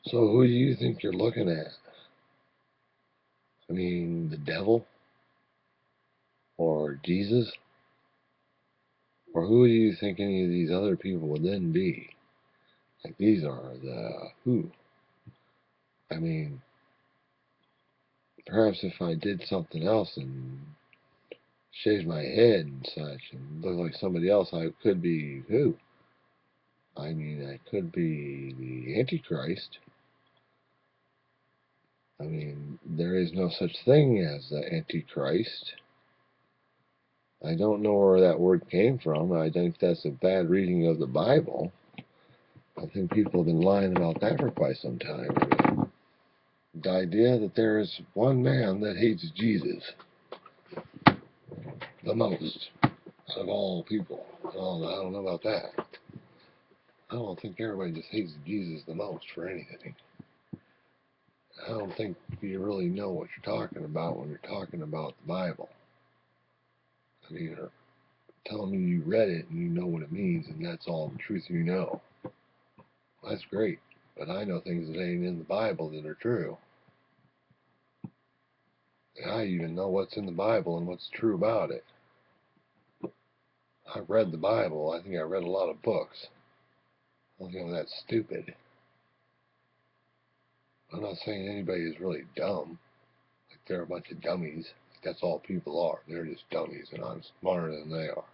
So who do you think you're looking at? I mean, the devil or Jesus? Or who do you think any of these other people would then be? Like these are the who? I mean, perhaps if I did something else and shaved my head and such and looked like somebody else, I could be who? I mean, I could be the Antichrist. I mean, there is no such thing as the Antichrist. I don't know where that word came from. I think that's a bad reading of the Bible. I think people have been lying about that for quite some time. The idea that there is one man that hates Jesus the most out of all people. Well, I don't know about that. I don't think everybody just hates Jesus the most for anything. I don't think you really know what you're talking about when you're talking about the Bible. I mean, you're telling me you read it and you know what it means and that's all the truth you know. That's great. But I know things that ain't in the Bible that are true. And I even know what's in the Bible and what's true about it. I've read the Bible. I think I read a lot of books. I don't think I'm that stupid. I'm not saying anybody is really dumb. Like they're a bunch of dummies. Like that's all people are. They're just dummies and I'm smarter than they are.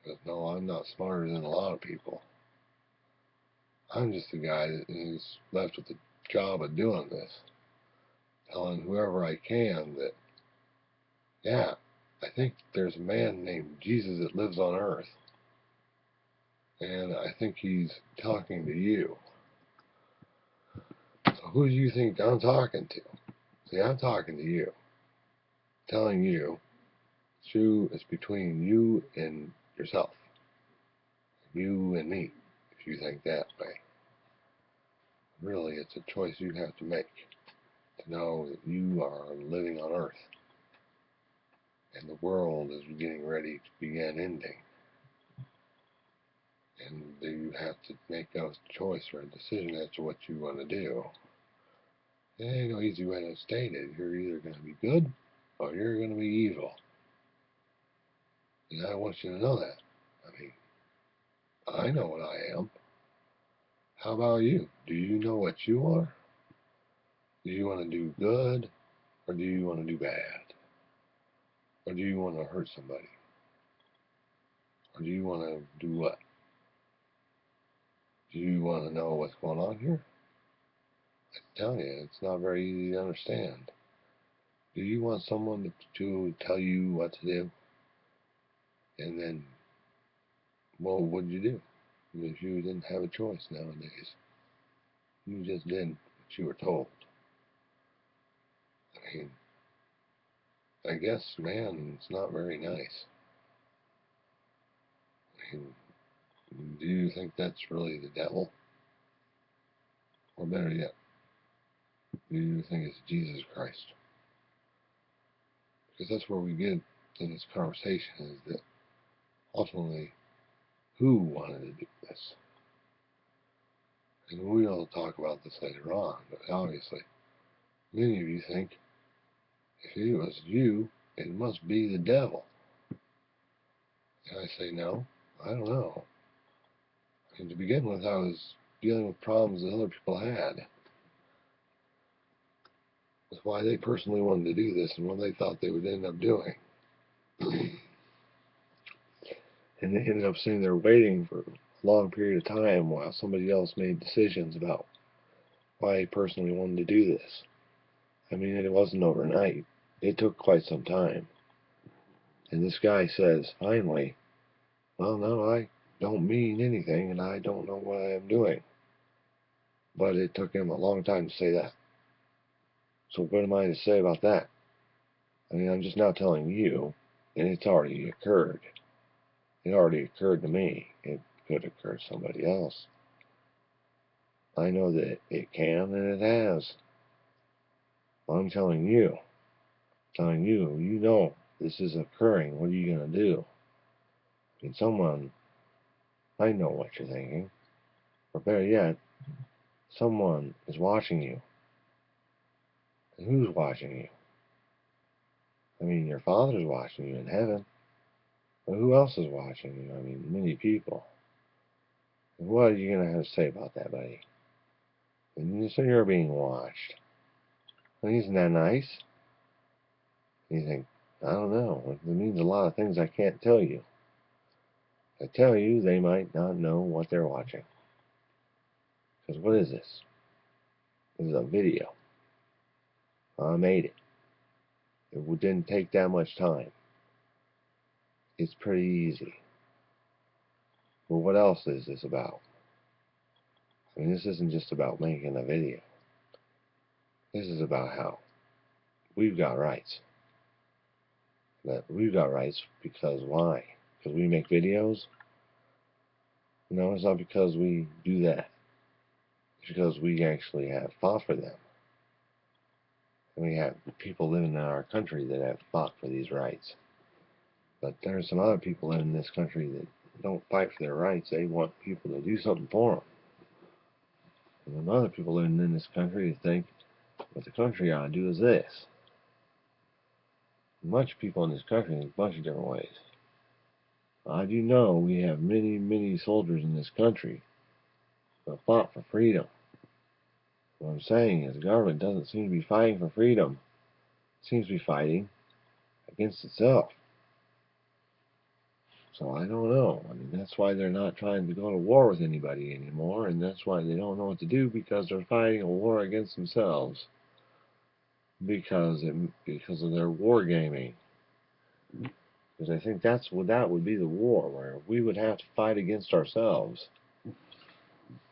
But no, I'm not smarter than a lot of people. I'm just a guy that is left with the job of doing this. Telling whoever I can that, yeah, I think there's a man named Jesus that lives on earth. And I think he's talking to you. So who do you think I'm talking to? See, I'm talking to you. Telling you, it's between you and yourself. You and me, if you think that way. Really, it's a choice you have to make. To know that you are living on earth. And the world is getting ready to begin ending. And you have to make a choice or a decision as to what you want to do. There ain't no easy way to state it. You're either going to be good or you're going to be evil. And I want you to know that. I mean, I know what I am. How about you? Do you know what you are? Do you want to do good or do you want to do bad? Or do you want to hurt somebody? Or do you want to do what? Do you want to know what's going on here? I tell you, it's not very easy to understand. Do you want someone to tell you what to do? And then, well, what would you do? If you didn't have a choice nowadays, you just did what you were told. I mean, I guess, man, it's not very nice. I mean, do you think that's really the devil? Or better yet, do you think it's Jesus Christ? Because that's where we get in this conversation is that ultimately, who wanted to do this? And we'll talk about this later on, but obviously, many of you think if it was you, it must be the devil. And I say, no, I don't know. And to begin with, I was dealing with problems that other people had. With why they personally wanted to do this and what they thought they would end up doing. And they ended up sitting there waiting for a long period of time while somebody else made decisions about why he personally wanted to do this. I mean, it wasn't overnight. It took quite some time. And this guy says, finally, well, no, I don't mean anything and I don't know what I am doing. But it took him a long time to say that. So what am I to say about that? I mean, I'm just now telling you, and it's already occurred. It already occurred to me. It could occur to somebody else. I know that it can, and it has. Well, I'm telling you, you know this is occurring. What are you going to do? And someone, I know what you're thinking. Or better yet, someone is watching you. And who's watching you? I mean, your Father's watching you in heaven. But who else is watching you? I mean, many people. And what are you going to have to say about that, buddy? And so you're being watched. Well, isn't that nice? You think, I don't know. It means a lot of things I can't tell you. If I tell you, they might not know what they're watching. Because what is this? This is a video. I made it. It didn't take that much time. It's pretty easy. But what else is this about? I mean, this isn't just about making a video. This is about how we've got rights. That we've got rights because why? Because we make videos? No, it's not because we do that. It's because we actually have fought for them. And we have people living in our country that have fought for these rights. But there are some other people in this country that don't fight for their rights. They want people to do something for them. And then other people living in this country think what the country ought to do is this. A bunch of people in this country in a bunch of different ways. I do know we have many, many soldiers in this country that fought for freedom. What I'm saying is the government doesn't seem to be fighting for freedom. It seems to be fighting against itself. So I don't know. I mean, that's why they're not trying to go to war with anybody anymore, and that's why they don't know what to do, because they're fighting a war against themselves. Because of their wargaming. Because I think that would be the war, where we would have to fight against ourselves.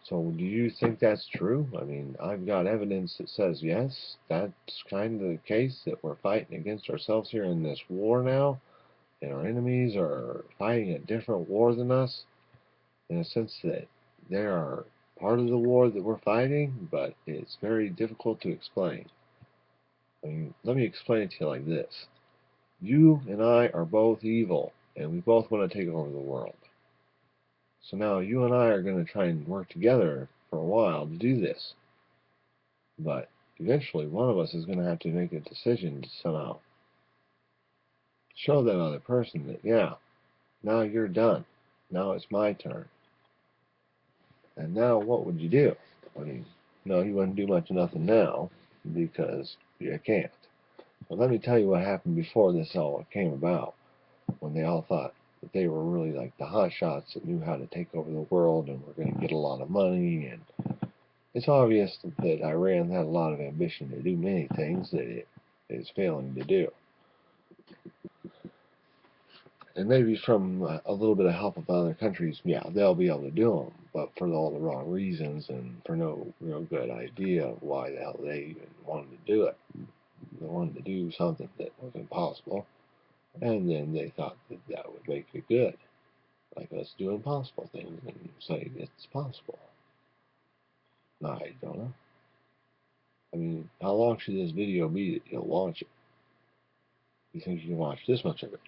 So do you think that's true? I mean, I've got evidence that says yes, that's kind of the case, that we're fighting against ourselves here in this war now, and our enemies are fighting a different war than us, in a sense that they are part of the war that we're fighting, but it's very difficult to explain. I mean, let me explain it to you like this. You and I are both evil, and we both want to take over the world. So now you and I are going to try and work together for a while to do this. But eventually one of us is going to have to make a decision to somehow show that other person that, yeah, now you're done. Now it's my turn. And now what would you do? I mean, no, you wouldn't do much of nothing now because you can't. But let me tell you what happened before this all came about, when they all thought that they were really like the hot shots that knew how to take over the world and were going to get a lot of money. And it's obvious that Iran had a lot of ambition to do many things that it is failing to do. And maybe from a little bit of help of other countries, yeah, they'll be able to do them, but for all the wrong reasons and for no real good idea of why the hell they even wanted to do it. They wanted to do something that was impossible, and then they thought that that would make it good. Like us do impossible things and say it's possible. No, I don't know. I mean, how long should this video be that you'll watch it? You think you can watch this much of it?